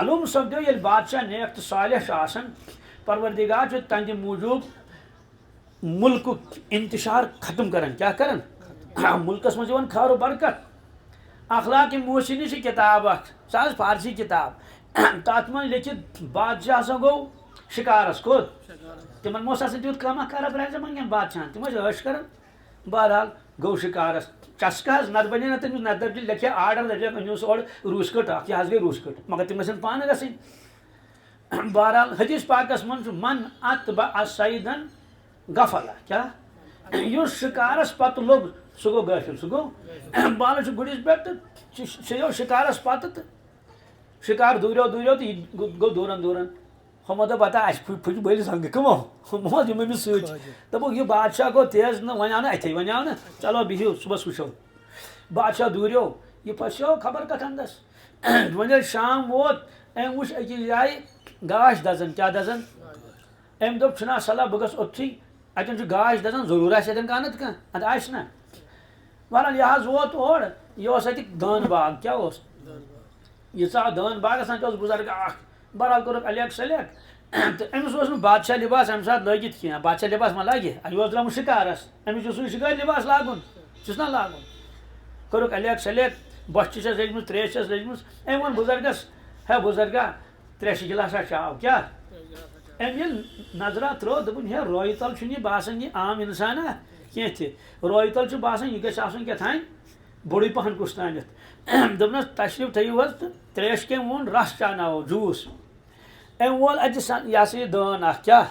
معلوم سپدو یل بادشاہ نیک تو صالح آسان پروردگار تہندِ موجوب ملک انتشار ختم کران کیا کران ملکس مز خیر و برکت اخلاق محسنی سے کتاب سہ فارسی کتاب تات من لکھت بادشاہ ہسا گو شکارس کھوت تمن مس تیت کما خراب رہے من بادشاہ تم عش کران بہرحال گو شکارس چسکہ نت بنے نا تم نت دپ لکھے آرڈر دپ انیس اور روس کٹ اخ یہ گئی روس کٹ مگر تم پانے گھن بہرحال حدیث پاکس من اتبع سیدن غفلا کیا اس شکارس پتہ لوگ سہ گو غافل سہ گو بالس گڑس پہ تو چیو شکارس پتہ تو شکار دوریو تو یہ گو دوران دوران ہمو دپ پتہ اس پھچ بلس ہنگہ کمو ہمو دم امس دپو یہ بادشاہ گو تیز نا ون آو نا اتھے ون آو نا چلو بہو صبح وچھو بادشاہ دوریو یہ پھسو خبر کت اندس ون شام ووت ام وچھ اکس جائے گاش دزان کیا دزان ام دپ چھنا صلاح بہ گژھٕ اوتھٕے اتن گاش دزان ضرور آسہِ اتن کانٛہہ نتہٕ کانٛہہ ادٕ آسہِ نا بہرحال یہ حظ ووت اور یہ اوس اتہِ دٲن باغ کیا اوس یہ ژاو دٲن باغس اتہِ اوس بُزرگ اکھ بہرحال کوٚرُکھ الیک سلیک تو امس اوس نہٕ بادشاہ لباس امہِ ساتہٕ لٲگِتھ کینٛہہ بادشاہ لباس ما لاگہِ یہ اوس درٛامُت شِکارس أمِس چھُ سُے شِکٲرۍ لباس لاگُن چھُس نا لاگُن کوٚرُکھ الیک سلیک بۄچھِ چھس لٔجمٕژ ترٛیش چھس لٔجمٕژ أمۍ ووٚن بُزرگس ہے بُزرگا ترٛیشہِ گِلاسا چاو کیٛاہ أمۍ ییٚلہِ نظرا ترٛٲو دوٚپُن ہے رویہِ تل چھُنہٕ یہِ باسان یہِ عام اِنسانا کینٛہہ تہِ رویہِ تل چھُ باسان یہِ گژھِ آسُن کیٛاتھانۍ بوٚڑُے پہن کُس تانٮ۪تھ دوٚپنس تشریٖف تھٲیِو حظ تہٕ ترٛیش کٔمۍ ووٚن رس چاوناوو جوٗس أمۍ وول اتہِ یہ ہسا یہِ دٲن اکھ کیٛاہ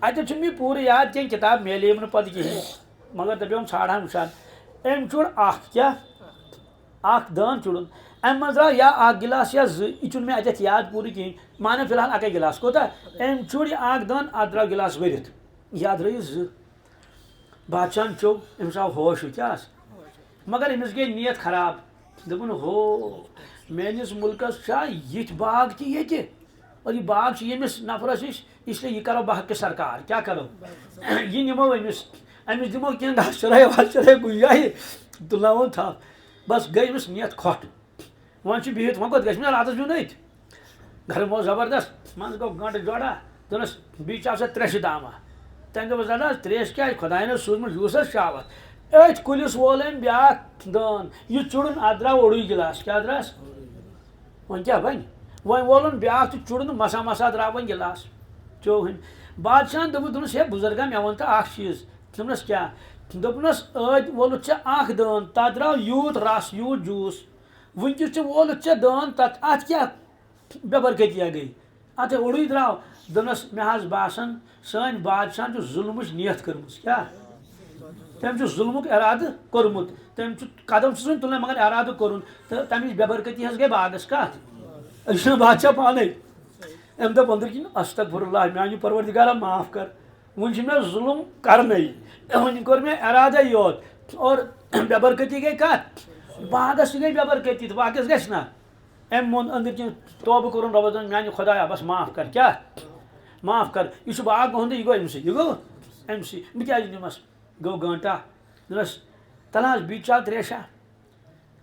اتٮ۪تھ چھُنہٕ مےٚ پوٗرٕ یاد کینٛہہ کِتاب میلیٚیِم نہٕ پتہٕ کِہیٖنۍ مگر دپیوم ژھانڈہان وٕچھان أمۍ چوٗڑ اکھ کیٛاہ اکھ دٲن چوٗڑُن امہِ منٛز درٛاو یا اکھ گِلاس یا زٕ یہِ چھُنہٕ مےٚ اتٮ۪تھ یاد پوٗرٕ کِہیٖنۍ مانو فی الحال اکے گِلاس کوتاہ أمۍ چوٗڑ یہِ اکھ دٲن اتھ درٛاو گِلاس بٔرِتھ یا درٛٲیِس زٕ بادشاہن چوٚو أمِس آو ہوش کیٛاہ مگر أمِس گٔے نیت خراب دوٚپُن ہو میٲنِس مُلکس چھا یِتھۍ باغ تہِ ییٚتہِ اور یہ باغ ییٚمِس نفرس نِش اسلیے یہ کرو بہٕ حقہِ سرکار کیٛاہ کرو یہ نِمو أمِس دِمو کینٛہہ گاسہٕ چرٲے واسہٕ چرٲے کُنہِ جایہِ تُلناوون تھپھ بس گٔے أمِس نیت کھۄٹھ وۄنۍ چھُ بِہِتھ وۄنۍ کوٚت گژھِ مےٚ راتس بِہُن أتۍ گرم اوس زبردست منٛزٕ گوٚو گنٛٹہٕ جوڑا دوٚپنس بیٚیہِ چاو سا ترٛیشہِ داما تٔمۍ دوٚپُس دادا ترٛیش کیٛازِ خۄداین اوس سوٗزمُت جوٗسس چاوتھ أتھۍ کُلِس وول أمۍ بیٛاکھ دٲن یہِ چُڑُن اتھ درٛاو اوڑُے گِلاس کیٛاہ درٛاس وۄنۍ کیٛاہ بنہِ وۄنۍ وولُن بیٛاکھ تہٕ چُڑُن مسا مسا درٛاو وۄنۍ گِلاس چیوٚو ہُنہِ بادشاہن دوٚپُس ہے بُزرگا مےٚ ووٚن تہٕ اکھ چیٖز دوٚپنس کیٛاہ دوٚپنس ٲدۍ وولُتھ ژےٚ اکھ دٲن تتھ درٛاو یوٗت رس یوٗت جوٗس وٕنکیٚس چھُ وولُتھ ژےٚ دٲن تتھ اتھ کیٛاہ بے برکٔتیا گٔے اتھ اوڑُے درٛاو دوٚپنس مےٚ حظ باسان سٲنۍ بادشاہن چھُ ظُلمٕچ نیت کٔرمٕژ کیٛاہ تٔمۍ چھُ ظُلمُک ارادٕ کوٚرمُت تٔمۍ چھُ قدم چھُس وۄنۍ تُلان مگر ارادٕ کوٚرُن تہٕ تمِچ بے برکٔتی حظ گٔے باغس کتھ أسۍ چھِنہٕ بادشاہ پانے أمۍ دوٚپ أنٛدٕرۍ کِنۍ استغفر اللہ میانہِ پروردگارا معاف کر وۄنۍ چھُ مےٚ ظُلم کرنے وۄنۍ کوٚر مےٚ ارادے یوت اور بے برکٔتی گٔے کتھ باغس تہِ گٔے بے برکٔتی تہٕ باقیس گژھِ نا أمۍ ووٚن أنٛدٕرۍ کِنۍ توبہٕ کوٚرُن رۄبس دوٚپُن میانہِ خۄدایا بس معاف کر کیٛاہ معاف کر یہِ چھُ باغ مہنٛدٕے یہِ گوٚو أمسٕے یہِ گوٚو أمسٕے بہٕ کیٛازِ نِمس گوٚو گٲنٹا دوٚپنس تل حظ بیٚیہِ چاو ترٛیشا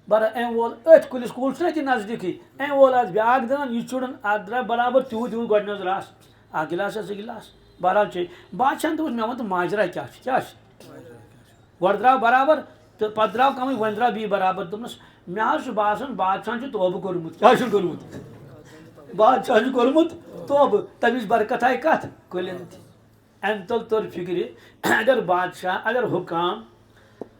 بر أمۍ وول أتھۍ کُلِس کُل چھُنہ أتی نزدیٖکٕے أمۍ وول اَتھ بیٛاکھ دٲن یہِ چُڑُن اَتھ درٛاو برابر تیوٗت تیوٗت گۄڈنیٚتھ رس اکھ گِلاس یا زٕ گِلاس بہرحال چے بادشاہن دوٚپُس مےٚ ووٚن تہٕ ماجرا کیٛاہ چھُ گۄڈٕ درٛاو برابر تہٕ پتہٕ درٛاو کمٕے وۄنۍ درٛاو بیٚیہِ برابر دوٚپنس مےٚ حظ چھُ باسان بادشاہن چھُ توبہٕ کوٚرمُت کیٛاہ چھُن کوٚرمُت بادشاہن چھُ کوٚرمُت توبہٕ تمِچ برکت آیہِ کتھ کُلٮ۪ن تہِ امہِ تل توٚر فِکرِ اگر بادشاہ اگر حُکام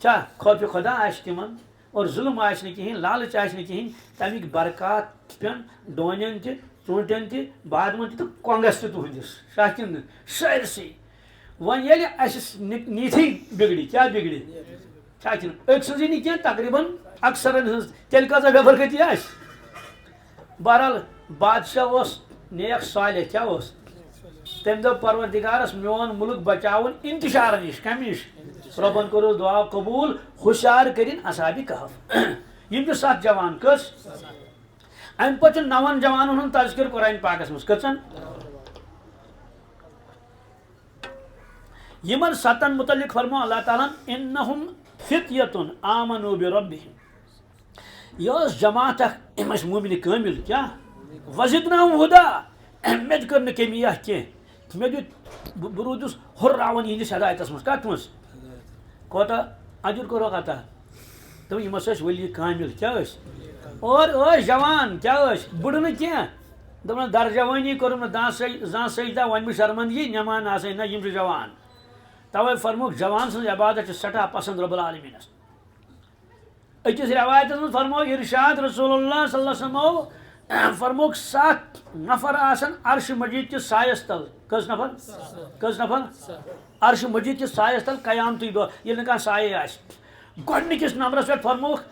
چھا خوفہِ خۄدا آسہِ تِمن اور ظُلم آسہِ نہٕ کِہیٖنۍ لالٕچ آسہِ نہٕ کِہیٖنۍ تمیِکۍ برکات پٮ۪ن ڈوٗنٮ۪ن تہِ ژوٗنٛٹھٮ۪ن تہِ بادمن تہِ تہٕ کۄنٛگس تہِ تُہنٛدِس چھا کِنہٕ نہٕ سٲرسٕے وۄنۍ ییٚلہِ اسہِ نیٖتھٕے بِگڑِ کیٛاہ بِگڑِ چھا کِنہٕ أکۍ سٕنٛزٕے نہٕ کینٛہہ تقریٖبن اکثرن ہٕنٛز تیٚلہِ کۭژاہ بے برکٔتی آسہِ بہرحال بادشاہ اوس نیک صالح کیٛاہ اوس تٔمۍ دوٚپ پروردگارس میون مُلک بچاوُن انتشار نِش کمہِ نِش رۄبن کوٚرُس دُعا قبوٗل ہُشار کٔرِنۍ اصحابِ کہف یِم چھِ 7 جوان کٔژ امہِ پتہٕ چھُ 9 جوانن ہُنٛد تذکِر قرآن پاکس منٛز کٔژن یِمن 7 مُتعلق فرمو اللہ تعالیٰ ہن انہم فتیتن آمنوا بربہم یہ ٲس جماعت اکھ یِم ٲسۍ موٗمنہِ کٲمِل کیٛاہ وزدناہم ہدی مے کر نہ کمی کی مے دیت بہ روٗدُس ہُرراوان یِہنٛدِس ہدایتس منٛز کتھ منٛز کوتاہ اجر کوٚرُکھ عطا دوٚپ یِم ہسا ٲسۍ ولی کامل کیٛاہ ٲسۍ اور ٲسۍ جوان کیٛاہ ٲسۍ بٕڑٕ نہٕ کینٛہہ دوٚپُن در جوانی کوٚرُم نہٕ زانٛہہ سجدہ وۄنۍ بہٕ شرمندگی نٮ۪مان آسے نہ یِم چھِ جوان توے فرمووُکھ جوان سٕنٛز عبادت چھِ سٮ۪ٹھاہ پسنٛد رۄب العالمیٖنس أکِس رٮ۪وایتس منٛز فرموو ارشاد رسول اللہ صلی اللہ علیہ وسلمو فرمووُکھ 7 نفر آسن عرش مجیٖد کِس سایس تل کٔژ نفر عرش مجیٖد کِس سایس تل قیامتٕکۍ دۄہ ییٚلہِ نہٕ کانٛہہ سایے آسہِ گۄڈنِکِس نمبرس پٮ۪ٹھ فرمووُکھ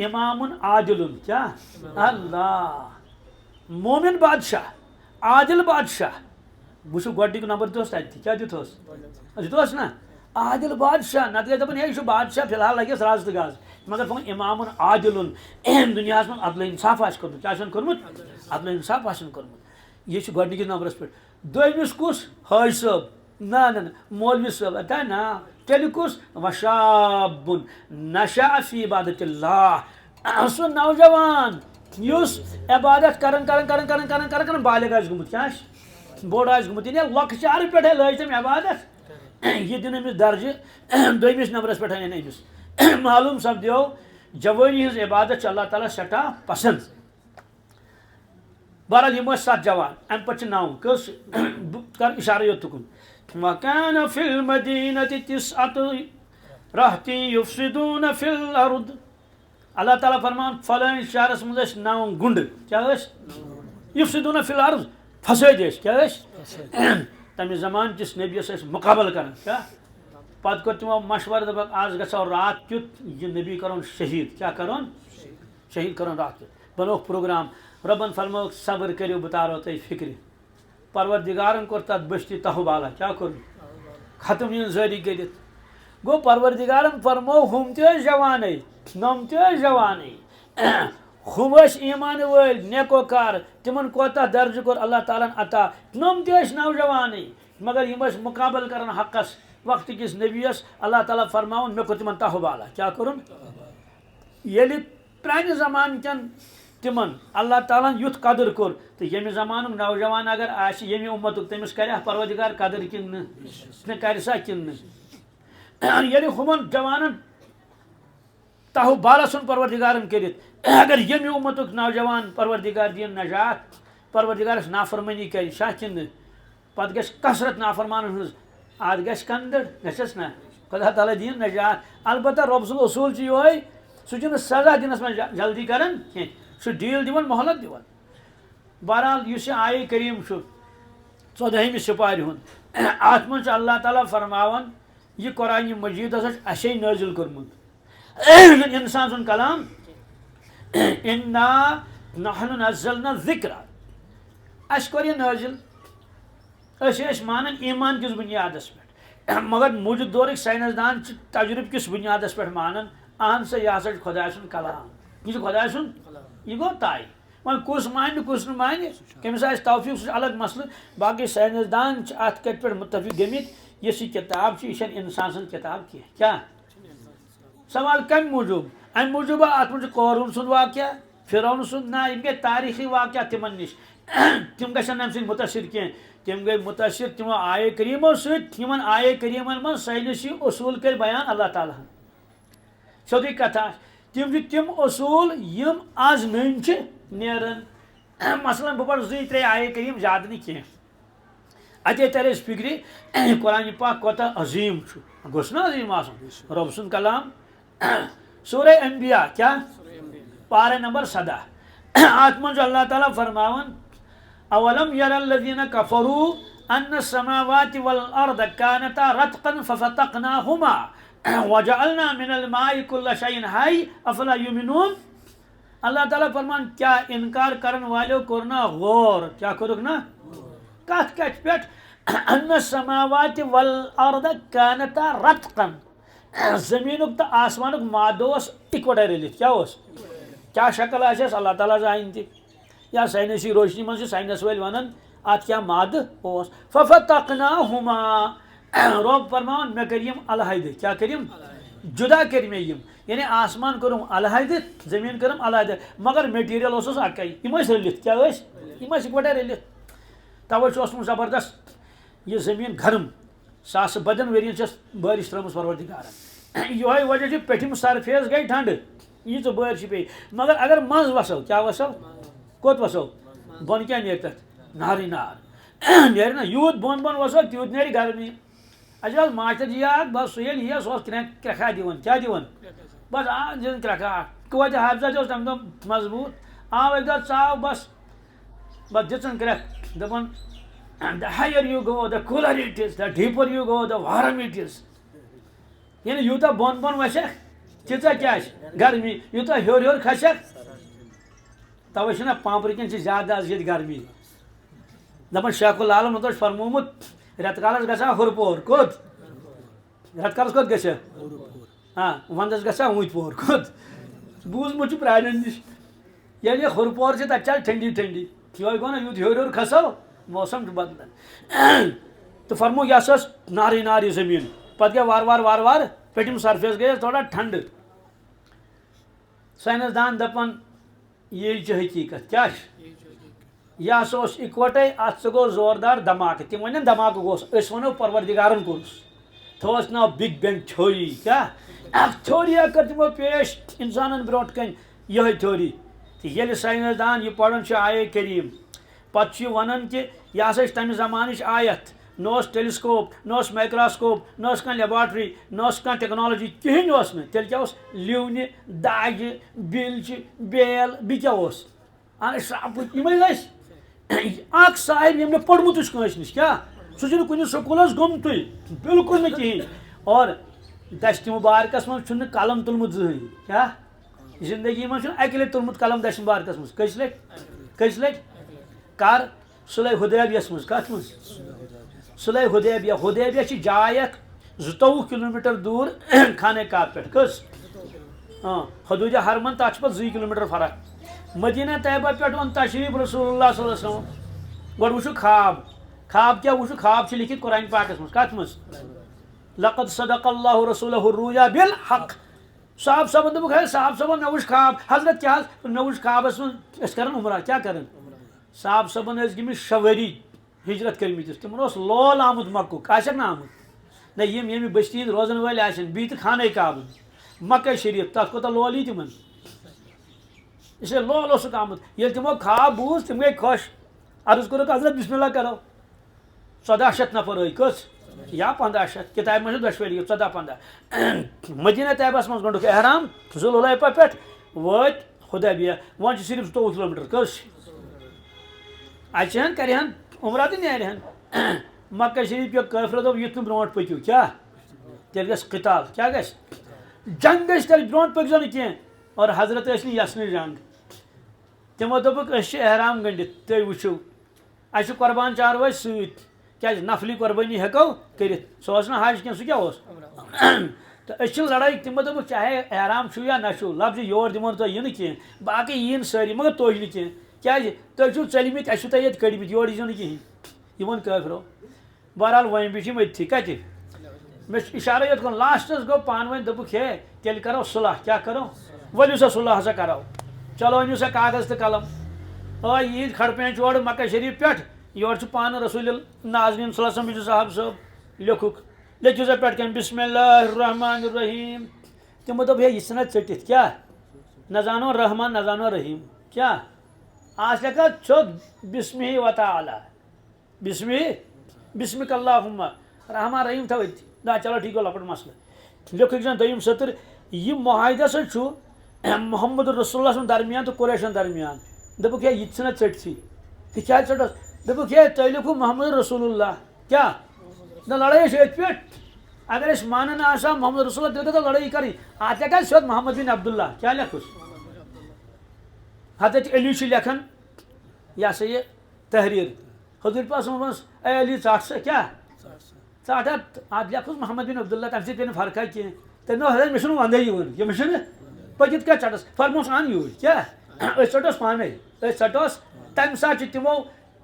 امامُن عادلُن کیٛاہ اللہ مومن بادشاہ عادل بادشاہ وٕچھو گۄڈنیُک نمبر دیُتہوس تتہِ کیٛاہ دیُتہوس نا عادل بادشاہ نتہٕ گٔے دپان ہے یہِ چھُ بادشاہ فی الحال لگٮ۪س رز تہٕ گز مگر فون امامُن عادلُن دُنیاہس منٛز عدل انصاف آسہِ کوٚرمُت کیٛاہ آسن کوٚرمُت عدل انصاف آسن کوٚرمُت یہِ چھُ گۄڈنِکِس نمبرس پٮ۪ٹھ دوٚیمِس کُس حٲج صٲب نہ مولوی صٲب اتا نا تیٚلہِ کُس وشابُن نشا فی عبادت اللہ سُہ نوجوان یُس عبادت کران بالغ آسہِ گوٚمُت کیٛاہ آسہِ بوٚڑ آسہِ گوٚمُت یعنی لۄکچارٕ پٮ۪ٹھے لٲج تٔمۍ عبادت یہِ دِنہٕ أمِس درجہِ دوٚیمِس نمبرس پٮ۪ٹھ یعنی أمِس معلوٗم سپدیو جوٲنی ہٕنٛز عبادت چھِ اللہ تعالیٰ سٮ۪ٹھاہ پسنٛد بہرحال یِم ٲسۍ 7 جوان امہِ پتہٕ چھِ 9 کٔژ بہٕ کرٕ اِشارٕ یوت تُکُن وَكَانَ فِي الْمَدِينَةِ تِسْعَةُ رَهْطٍ يُفْسِدُونَ فِي الْأَرْضِ اللہ تعالیٰ فرمان فلٲنۍ شہرس منٛز ٲسۍ 9 گُنڈٕ کیٛاہ ٲسۍ یُفسِدوٗنَ فِی الْأَرْضِ فسٲدۍ ٲسۍ کیٛاہ ٲسۍ تمہِ زمانہٕ کِس نبیَس ٲسۍ مُقابلہٕ کران کیٛاہ پتہٕ کوٚر تِمو مشورٕ دوٚپکھ آز گژھو رات کیُتھ یہِ نبی کرون شہیٖد کیٛاہ کرون شہیٖد کرون رات کیُتھ بنووُکھ پروگرام رۄبن فرمووُکھ صبر کٔرِو بہٕ تارو تۄہہِ فِکرِ پروردِگارن کوٚر تتھ بٔستی تہوبالا کیٛاہ کوٚر ختم یِن زٲری کٔرِتھ گوٚو پروردِگارن فرموو ہُم تہِ ٲسۍ جوانے نۄم تہِ ٲسۍ جوانے ہُم ٲسۍ ایٖمان وٲلۍ نیکوکار تِمن کوتاہ درجہٕ کوٚر اللہ تعالیٰ ہن عطا نۄم تہِ ٲسۍ نوجوانے مگر یِم ٲسۍ مُقابلہٕ کران حقس وقتہٕ کِس نبیَس اللہ تعالیٰ فرماوُن مےٚ کوٚر تِمن تہوبالا کیٛاہ کوٚرُن ییٚلہِ پرانہِ زمانہٕ کٮ۪ن تِمن اللہ تعالیٰ ہن یُتھ قدر کوٚر تہٕ ییٚمہِ زمانُک نوجوان اگر آسہِ ییٚمہِ اُمتُک تٔمِس کرِ پروردِگار قدر کِنہٕ نہٕ مےٚ کرِ سا کِنہٕ نہٕ ییٚلہِ ہُمن جوانن تہوبالا ژھُن پروردِگارن کٔرِتھ اگر ییٚمہِ اُمتُک نوجوان پروردِگار دِیِن نجات پروردِگارس نافرمٲنی کرِ سا کِنہٕ نہٕ پتہٕ گژھِ کثرت نافرمانن ہٕنٛز اتھ گژھِ کندٕر گژھٮ۪س نا خۄدا تعالیٰ دِیِن نجات البتہ رۄب سُنٛد اصوٗل چھُ یِہوے سُہ چھُنہٕ سزا دِنس منٛز جلدی کران کینٛہہ سُہ ڈیٖل دِوان مۄہلت دِوان بہرحال یُس یہِ آیے کریٖم چھُ 14ہمہِ سِپارِ ہُنٛد اتھ منٛز چھُ اللہ تعالیٰ فرماوان یہِ قرآنہِ مجیٖد ہسا چھُ اَسے نٲزِل کوٚرمُت انسان سُنٛد کلام اِنا نحنُ نزلنا الذِکر اَسہِ کوٚر یہِ نٲزِل أسۍ ٲسۍ مانان ایٖمان کِس بُنیادس پٮ۪ٹھ مگر موٗجوٗد دورٕکۍ ساینسدان چھِ تجرُبہٕ کِس بُنیادس پٮ۪ٹھ مانان اہن سا یہِ ہسا چھُ خۄداے سُنٛد کلام یہِ چھُ خۄداے سُنٛد یہِ گوٚو طے وۄنۍ کُس مانہِ کُس نہٕ مانہِ کٔمِس آسہِ توفیٖق سُہ چھُ الگ مسلہٕ باقٕے ساینسدان چھِ اتھ کتھِ پٮ۪ٹھ مُتفِق گٔمٕتۍ یۄس یہِ کِتاب چھِ یہِ چھنہٕ انسان سٕنٛز کِتاب کینٛہہ کیٛاہ سوال کمہِ موٗجوٗب امہِ موٗجوٗب اتھ منٛز چھُ قورون سُنٛد واقعہ فرعون سُنٛد نہ یِم گٔے تٲریٖخی واقعہ تِمن نِش تِم گژھن امہِ سۭتۍ مُتٲثر کینٛہہ تِم گٔے مُتٲثر تِمو آیے کریٖمو سۭتۍ یِمن آیے کریٖمن منٛز ساینسی اصوٗل کٔرۍ بیان اللہ تعالیٰ ہن سیوٚدُے کتھا تِم چھِ تِم اصوٗل یِم آز نٔنۍ چھِ نیران مثلاً بہٕ پرٕ 2-3 آیے کریٖم زیادٕ نہٕ کینٛہہ اتے ترِ اَسہِ فِکرِ قرآنہِ پاک کوتاہ عظیٖم چھُ گوٚژھ نا عظیٖم آسُن رۄب سُنٛد کلام سورہ انبیاء کیٛاہ پارہ نمبر 17 اتھ منٛز چھُ اللہ تعالیٰ فرماوان اولم یرى الذین کفروا ان السماوات والارض كانتا رتقا ففتقناهما وجعلنا من الماء كل شيء حي افلا يؤمنون اللہ تعالیٰ فرمان کیا انکار کرن والیو کوٚر نا غور کیا کوٚرُکھ نا کتھ کتھ پٮ۪ٹھ ان السماوات والارض كانتا رتقا زمیٖنُک تہٕ آسمانُک مادٕ اوس اِکوٹے رٔلِتھ کیٛاہ اوس کیٛاہ شکل آسٮ۪س اللہ تعالیٰ زانہِ تہِ یا ساینسی روشنی منٛز چھِ ساینس وٲلۍ ونان اتھ کیٛاہ مادٕ اوس ففتقناهما رۄب فرماوان مےٚ کٔرۍ یِم علیحدٕ کیٛاہ کٔرِم جدا کر میں یعنی آسمان کرم علیحدہ زمین کرم علیحدہ مگر میٹیریل اس اکے یم رلت کیا یم اکوٹے رلت توے اوسمت زبردست یہ زمین گرم ساس بدن ورین بارش ترمس پروردگارن یہ وجہ پٹھم سرفیس گئی ٹھنڈ یہ بارش پی مگر اگر مز وسو کیا وسو کوت وسو بن کیا نیرِ تتھ نارٕے نار نیرِ نا یوت بن بن وسو تیوت نیرِ گرمی اچھا ماسٹر جی آگ بس سہ یل یہ سہ کرکھا دِوان کیا دِوان بس آ دِن کرکھا توتہِ حافظہ تمہِ دۄہ مضبوط آو اکہِ دۄہ ژاو بس بس دِژن کرٛٮ۪کھ دپان the higher you go the cooler it is the deeper you go the warm it is یعنی یوٗتاہ بۄن بۄن وسٮ۪کھ تیٖژاہ کیٛاہ چھِ گرمی یوٗتاہ ہیوٚر ہیوٚر کھسٮ۪کھ توے چھِنہ پامپرٕ کِنۍ چھِ زیادٕ آز ییٚتہِ گرمی دپان شیخ العالمن اوس فرمومُت رٮ۪تہٕ کالس گژھِ ہا ہُر پور کوٚت رٮ۪تہٕ کالس کوٚت گژھِ ہا ونٛدس گژھِ ہا وٕنۍ پور کوٚت بوٗزمُت چھُ پرٛانٮ۪ن نِش ییٚلہِ یہِ ہُر پور چھِ تتہِ چھِ آز ٹھنڈی ٹھنڈی یہوے گوٚو نا یوٗت ہیوٚر ہیوٚر کھسو موسم بدلان تو فرمو یہ سا نارٕے نار یہ زمین پتہٕ گٔے وارٕ وارٕ پٔتِم سرفیس گٔیس تھوڑا ٹھنڈٕ ساینس دان دپان یہ چھِ حقیٖقت کیٛاہ چھِ یہ ہسا اوس اِکوٹے اتھ سُہ گوٚو زوردار دھماکہٕ تِم ونن دھماکہٕ گوس أسۍ ونو پروردگارن کوٚرُس تھووس ناو بِگ بینگ تھیوری کیٛاہ اکھ تھیوریا کٔر تِمو پیش انسانن برونٛٹھ کَنۍ یِہے تھیوری تہٕ ییٚلہِ ساینس دان یہ پران چھُ آیے کریم پتہٕ چھُ ونان کہ یہ ہسا چھِ تمہِ زمانٕچ آیت نہ اوس ٹیلیسکوپ نہ اوس مائکروسکوپ نہ اوس کانٛہہ لیبارٹری نہ اوس کانٛہہ ٹیکنالوجی کِہیٖنۍ اوس نہٕ تیٚلہِ کیٛاہ اوس لِونہِ داجہِ بِلچہِ بیل بیٚیہِ کیٛاہ اوس ساپُت یِمے ٲسۍ اکھ صاحب ییٚمۍ نہٕ پوٚرمُتٕے چھُ کٲنٛسہِ نِش کیٛاہ سُہ چھُنہٕ کُنہِ سکوٗلس گوٚمتُے بالکل نہٕ کِہیٖنۍ اور دشتہِ مُبارکس منٛز چھُنہٕ قلم تُلمُت زٕہٕنۍ کیٛاہ زندگی منٛز چھُنہٕ اکہِ لٹہِ تُلمُت قلم دشتہِ مُبارکس منٛز کٔژِ لٹہِ کر صلح حدیبیس منٛز کتھ منٛز صلح حدیبیہ چھِ جاے اکھ 22 کلومیٹر دوٗر خانہ کعبہ پٮ۪ٹھ کٔژ حدوٗدِ حرمن تتھ چھِ پتہٕ 2 کلومیٹر فرق مدینہ طیبہ پٮ۪ٹھ اوٚن تشریف رسول اللہ صلی اللہ علیہ وسلم گۄڈٕ وٕچھو خواب کیٛاہ وٕچھو خواب چھِ لیکھِتھ قرآن پاکس منٛز کتھ منٛز لقد صدق اللہ رسولہ الرؤیا بالحق صاحب صٲبن دوٚپُکھ ہے صاحب صٲبن مےٚ وٕچھ خواب حضرت کیٛاہ حظ مےٚ وٕچھ خوابس منٛز أسۍ کران عمرہ کیٛاہ کران صاحب صٲبن ٲسۍ گٔمٕتۍ 6 ؤری ہجرت کٔرمٕتِس تِمن اوس لول آمُت مکُک آسیکھ نا آمُت نہ یِم ییٚمہِ بستی ہِنٛدۍ روزن وٲلۍ آسن بیٚیہِ تہِ خانہ کعبہٕ مکہ شریٖف تتھ کوٗتاہ لول یی تِمن اسلیے لول اوسُکھ آمُت ییٚلہِ تِمو خواب بوٗز تِم گٔے خۄش عرض کوٚرُکھ حضرت بسم اللہ کرو 1400 نفر ٲے کٔژ یا 1500 کِتابہِ منٛز چھِ دۄشوٕے 14-15 مدینہ طیبس منٛز گنٛڈُکھ احرام ذوالحلیفہ پٮ۪ٹھ وٲتۍ حدیبیہ وۄنۍ چھِ صرف 24 کلومیٹر کٔژ اچھن کرہن عمرہ تہِ نیرہن مکہ شریٖف کیو کٲفرو دوٚپ یُتھ نہٕ برونٛٹھ پٔکِو کیٛاہ تیٚلہِ گژھِ قتال کیٛاہ گژھِ جنگ گژھِ تیٚلہِ برونٛٹھ پٔکۍزیو نہٕ کینٛہہ اور حضرت ٲسۍ نہٕ یژھنٕے جنگ تِمو دوٚپُکھ أسۍ چھِ احرام گٔنڈِتھ تُہۍ وٕچھِو اَسہِ چھُ قۄربان چاروٲے سۭتۍ کیٛازِ نفلی قۄربٲنی ہٮ۪کو کٔرِتھ سُہ اوس نہٕ حج کینٛہہ سُہ کیٛاہ اوس تہٕ أسۍ چھِ لڑٲے تِمو دوٚپُکھ چاہے احرام چھُو یا نہ چھُو لفظِ یور دِمو نہٕ تۄہہِ یِنہٕ کینٛہہ باقٕے یِیِن سٲری مگر تُہۍ نہٕ کینٛہہ کیٛازِ تُہۍ چھِو ژٔلمٕتۍ اَسہِ چھُو تۄہہِ ییٚتہِ کٔڑمٕتۍ یور ییٖزیو نہٕ کِہیٖنۍ یِمن کٲفرو بہرحال وۄنۍ بیٖٹھ یِم أتھی کتہِ مےٚ چھُ اِشارے یوت کُن لاسٹس گوٚو پانہٕ ؤنۍ دوٚپُکھ ہے تیٚلہِ کرو صلح کیٛاہ کرو ؤلِو سا صلح ہسا کرو چلو أنِو سا کاغذ تہٕ قلم آے ییٖتۍ کھڑ پینچ اورٕ مکہ شریٖف پٮ۪ٹھ یورٕ چھُ پانہٕ رسول ناظریٖن صلی اللہ علیہ وسلم چھُ صاحب صٲب لیوٚکھُکھ لیکھِو سا پٮ۪ٹھ کَنۍ بسم اللہ الرحمن الرحیم تِمو دوٚپ ہے یہِ ژھٕنا ژٔٹِتھ کیٛاہ نہ زانو رحمان نہ زانو رحیٖم کیٛاہ آسٮ۪کھا چھوٚت بسمہِ و تعالیٰ بسمِک اللہُمہ رحمان رحیٖم تھاو أتھی نہ چلو ٹھیٖک گوٚو لۄکُٹ مسلہٕ لیوٚکھُکھ زن دوٚیِم سٔتٕر یہِ معاہدٕ ہسا چھُ محمد رسول اللہ سُنٛد درمیان تہٕ قُریشن درمیان دوٚپُکھ ہے یہِ تہِ ژھٕنا ژٔٹتھٕے یہِ کیٛازِ ژٔٹٕس دوٚپُکھ ہے تۄہہِ لیوٚکھوُ محمد رسول اللہ کیٛاہ نہ لڑٲے چھِ أتھۍ پٮ۪ٹھ اگر أسۍ مانان آسہو محمد رسول اللہ تیٚلہِ گژھو لڑٲے کَرٕنۍ اَتھ لیکھا سیوٚد محمد بن عبداللہ کیٛاہ لیکھُس حضرت علی چھُ لیکھان یہِ ہسا یہِ تحریٖر حضوٗر پاک صلی اللہ علیہ وسلم اے علی ژَٹ سا کیٛاہ ژَٹ اَتھ لیکھُس محمد بن عبداللہ تَمہِ سۭتۍ پیٚیہِ نہٕ فرقا کینٛہہ تٔمۍ دوٚپ حضرت مےٚ چھُنہٕ وَندَے یِوان یِم چھِنہٕ پٔکِتھ کیٛاہ ژَٹَس فرموس اَن یوٗرۍ کیٛاہ أسۍ ژَٹوس پانَے أسۍ ژَٹوس تَمہِ ساتہٕ چھُ تِمو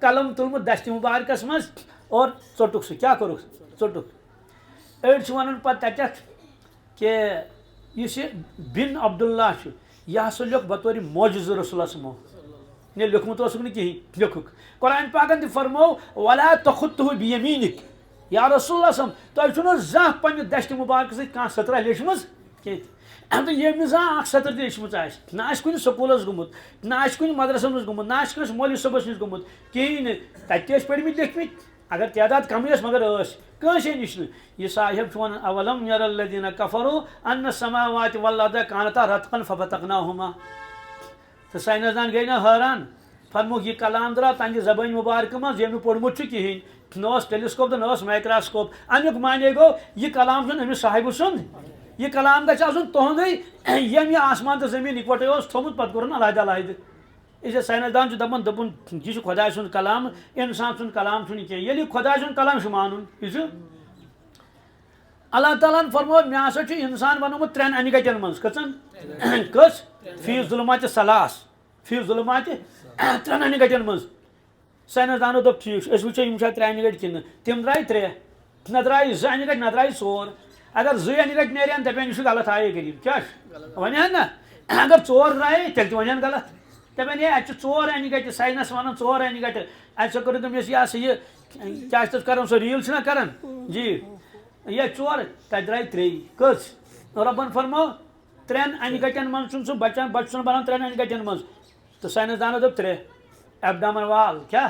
قلم تُلمُت دشتہِ مُبارکس منٛز اور ژوٚٹُکھ سُہ کیٛاہ کوٚرُکھ ژوٚٹُکھ أڑۍ چھِ وَنان پَتہٕ تَتٮ۪تھ کہِ اس بن عبداللہ یہ ہسا لکھ بطور معجز رسول اللہ صلی نے لکھمت کہین لکھک قرآن پاکن تہ فرمو ولا تخطہ بیمینک یا رسول اللہ صلی تہ چھو زاں پنہ دشت مبارک سی کان سطرہ لیچم کی تو یہ زاں اخ سطر تہ لیچم نہ کن سکولس گومت نہ کن مدرسہ مز گومت نہ کنس مولوی صبس نش گومت کہین تتہ پڑھمت لیکھمت اگر تعداد کم مگر کنسے نش یہ صاحب ون اولم یر الذین کفروا ان السماوات والارض کانتا رتقا ففتقناہما تو سائنسدان گئی نا حیران فرموک یہ کلام درا تہذی زبان مبارک مز یہ پورمت کہین نہ ٹیلیسکوپ تو نہ مائکراسکوپ امیک معنی گو یہ کلام امس صاحب سند یہ کلام گھِ آسن تہندے یم یہ آسمان تو زمین اکوٹے تھومت پتہ کورن علیحدہ علیحدہ یہ سائنسدان دپان یہ خدا سند کلام انسان سند کلام کی یل خدا سند کلام مانن یہ اللہ تعالیٰ فرمو مے ہسا انسان بنومت ترین انہ گٹین من کچن کس فی ظلمات ثلاث فی ظلمات ترین انہ گٹین من سائنسدانو دپ ٹھیک اس وچو یم ترے انہ گٹ کن تم درائے ترے نہ درائے زٕ انہ گٹ نہ درائے ژور اگر زٕ انہ گٹ نیرن دپن یہ غلط آئے غریب کیا ونہن نا اگر ژور درائے تیل تہ ونہن غلط دپن یہ اتہ ژور انہ گٹ سائنس ونان ژور انہ گٹ اتہ کرو تم یہ سا یہ کیا کران سو ریل چھنا کران جی یہ ژور تتہ درائے ترے کس ربن فرمو ترین انہ گٹین من چھ سہ بچان بچہ بنان ترین انہ گٹین من تو سائنسدانو دپ ترے ایبڈامن وال کیا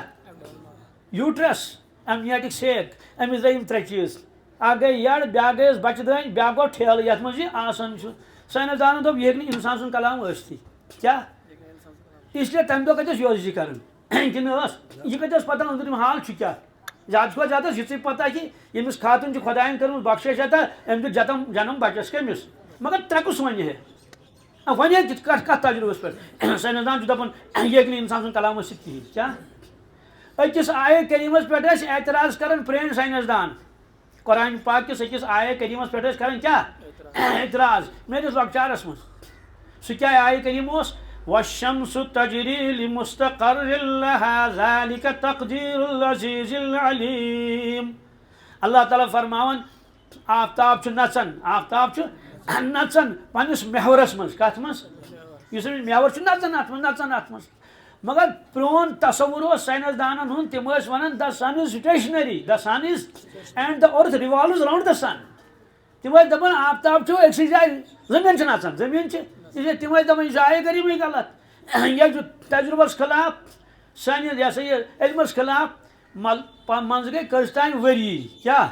یوٹرس امنیٹک سیک امس دم ترے چیز اک گئی یڑ بیا گئی بچہ دین بیا گو ٹھیل یت مز یہ آسان سائنسدانو دپ یہ انسان سن کلام ثتی کیا اس لیے تمہ دہ کتس یوزی کران کن یہ کتس پتہ اندرم حال کیا زیادہ کھت زیادہ یہ پتہ کہ یمس خاتون خدائن کرم بخشش عطا ام دیت جنم بچس کمس مگر ترکس ون یہ ون کت تجربس پہ سائنسدان دپان یہ انسان سن کلام ثت کہین کیا اکس آیہ کریمس پہ اعتراض کران پرین سائنسدان قرآن پاک کس اکس آیہ کریمس پہ کران کیا اعتراض میرس لکچارس من سہ کیا آیہ کریم والشمس تجری لمستقر لها ذلك تقدیر العزیز العلیم اللہ تعالیٰ فرماون آفتاب نچان آفتاب نچان پنس محورس من کت من اس محور نچان ات من نچان ات من مگر پرون تصور سائنسدانن ہند تم ونان the sun is stationary the sun is and the earth revolves around the sun تم دپان آفتاب اکسی جائے زمین نچان زمین تم دپان یہ آیہ کریم غلط یہ تجربس خلاف سان یہ سا یہ علمس خلاف من گئی کس تین وری کیا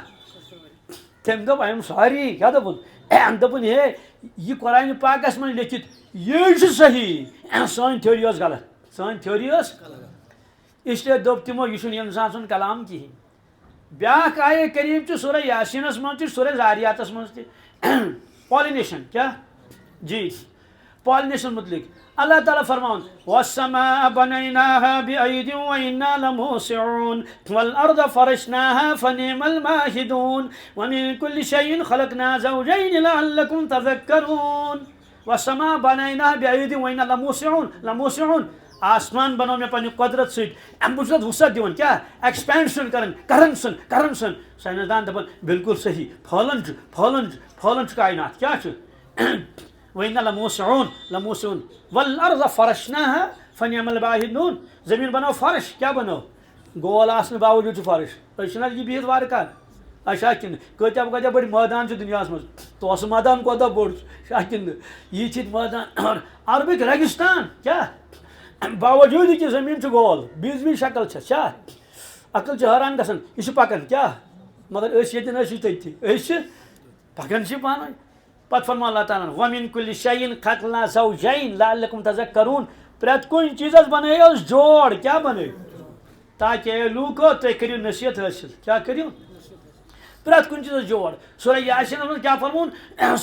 تم دپ آئی ایم سوری کیا دپن دپن ہے یہ قرآن پاکس من لیکھت یہ صحیح سان تھیوری غلط سان تھیوری اس لیے دپ تمو یہ انسان سن کلام کہین بیاکھ آیہ کریم سورہ یاسینس من سورہ زاریاتس من پالینیشن کیا جی پالینیشن متعلق اللہ تعالیٰ فرمان والسماء بنيناها بأيد وإنا لموسعون والأرض فرشناها فنعم الماهدون ومن كل شيء خلقنا زوجين لعلكم تذكرون والسماء بنيناها بأيد وإنا لموسعون آسمان بنو میں پنہ قدرت ست ام بہت وسعت دِوان کیا ایکسپینشن کران سائنسدان دپان بالکل صحیح پھہلان کائنات کیا وَإِنَّا لَمُوسِعُونَ وَالْأَرْضَ فَرَشْنَاهَا فَنِعْمَ الْمَاهِدُونَ زمین بنو فرش کیا بنو گول آسن باوجود فرش چھنا یہ بہت وار کر اچھا کن کتیا بڑی میدان دنیا مز تو میدان کوتا بوڑ کن یہ میدان عربک ریگستان کیا باوجود کہ زمین گول بیزوی شکل کیا عقل حیران گژھان یہ پکان کیا مگر یتن پکان پانے پتہ فرما اللہ تعالیٰ وَمِن كُلِّ شَيْءٍ خَلَقْنَا زَوْجَيْنِ لَعَلَّكُمْ تَذَكَّرُونَ پرٛٮ۪تھ کُنہِ چیٖزس بنٲیو جوڑ کیا بنٲیو تاکہ اے لوٗکو تُہۍ کٔرِو نصیحت حٲصِل کیا کٔرِو پرٛٮ۪تھ کُنہِ چیٖزس جوڑ سورہ یاسینس منٛز کیا فرمون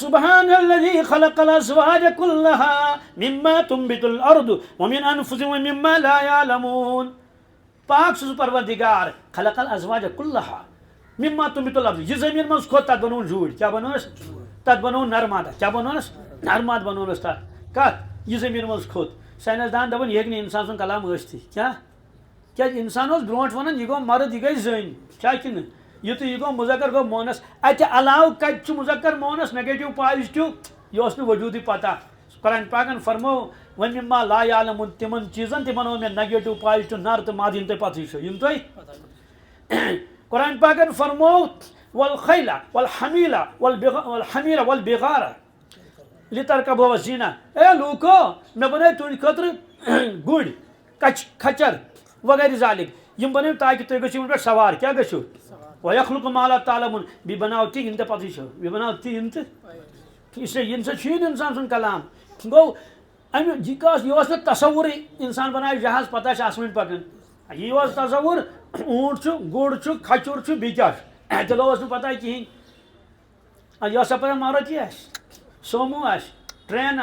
سبحان الذي خلق الازواج كلها مما تنبت الارض ومن انفسهم ومما لا يعلمون پاک سُہ پروردگار خلق الازواج كلها مما تنبت الارض یہ زمین منٛز کھوٚت تتھ بنوون جوٗرۍ کیا بنوونس تتھ بنو نرمادہ کیا بنونس نرماد بنونس تتھ کت یہ زمین مز کھوت سائنسدان دپان یہ انسان سن کلام ثتی کیا انسان برونٹ ونان یہ گو مرد یہ گئی زن کیا کن یہ تو یہ گو مذکر گو مونس اتہ علاوہ کت مذکر مونس نیگیٹو پازیٹو یہ وجودی پتہ قرآن پاکن فرمو ون مما لا یعلمون تمن چیزن تہ ونو میں نگیٹو پازیٹو نر تو ماد یم تہ پتہ یم تہ قرآن پاکن فرمو والخیل والحمیل والحمیر والبغار لترکبوا زینہ اے لوکو میں بنائی تہند خاطر گڑ کھچر وغیرہ ذالک یم بنائی تاکہ تھی گھو پہ سوار کیا گھو ویخلق ما لا تعلمون بی بناو تی یم تہ پتہ بی بناو تی یم تہ اس لیے یہ چھ انسان سن کلام گو یہ تصور انسان بنائے جہاز پتہ آسمان پکان یہ تصور اونٹ گڑ کھچر بی کیا تیلو پتہ کہین یہ پتہ ماروتی سومو ٹرین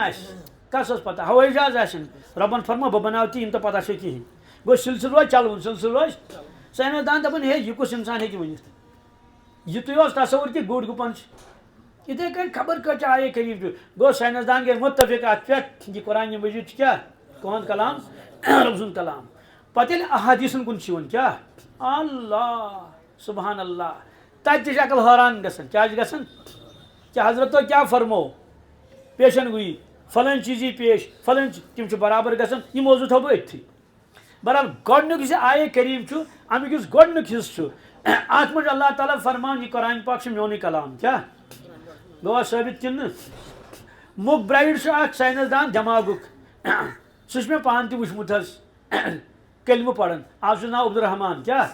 کس پتہ ہوئی جہاز ربن فرما بہ بناو تی تو پتہ کہین گو سلسل روز چلو سلسل روز سائنس دان دپان ہے یہ کس انسان ہیکہ ونتھ یہ تصور کہ گڑ گپن اتھے کن خبر کچھ آئے کریم گو سائنس دان گئے متفق ات پہ یہ قرآن مجید کیا کہند کلام رب سند کلام پتہ ییٚلہِ احادیثن کن ون کیا اللہ سبحان اللہ تتہ تہ عقل حیران گژھان کیا گژھان کہ حضرتو کیا فرمو پیشن گوئی فلان چیزی پیش فلان تم برابر گژھان یہ موضوع تھو بہ اتھی برابر گۄڈنیُک یُس کریم کریم امیُک یُس گۄڈنیُک حصہٕ ات منٛز اللہ تعالیٰ فرمان یہ قرآن پاک میونٕے کلام کیا گوا ثابت کن مک برائڈ سائنس دان دماغک سہ میں پان تہ وچمت کلمہ پڑھان آپ نا عبدالرحمان کیا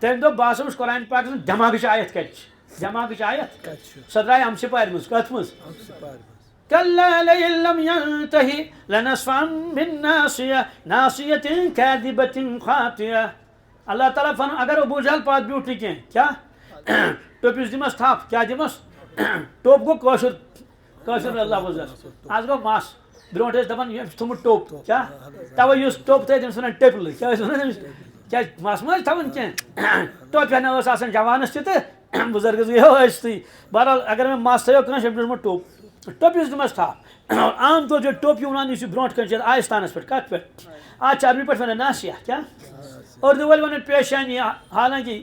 تم دہ بہ ہسا قرآن پاک دماغ آیت کت دماغ آیت سہ درائے امسہ پارم کت مز كلا لئن لم ينتهي لنصفعا بالناصية ناصية كاذبة خاطئة اللہ تعالیٰ فرمان اگر ابو جہل پات بیوٹ نہ کیا ٹوپس دمس تھپ کیا دمس ٹوپ گو کاشر لفظ آج گو مس برونٹ دپان تھومت ٹوپ کیا توے اس ٹوپ تھے تمس ونان ٹپل کیا کیا مس مز تھوان کی ٹوپ ہنا آسان جوانس تہ بزرگس گئی تھی بہرحال اگر میں مس تھو کھانا دمس ٹوپ ٹوپس دمس تھپ عام طور سے ٹوپی ونان اس برونٹ کن آستانس پہ کت پہ آج عربی پہ ونان ناسیہ کیا اردو ول ونان پیشانی حالانکہ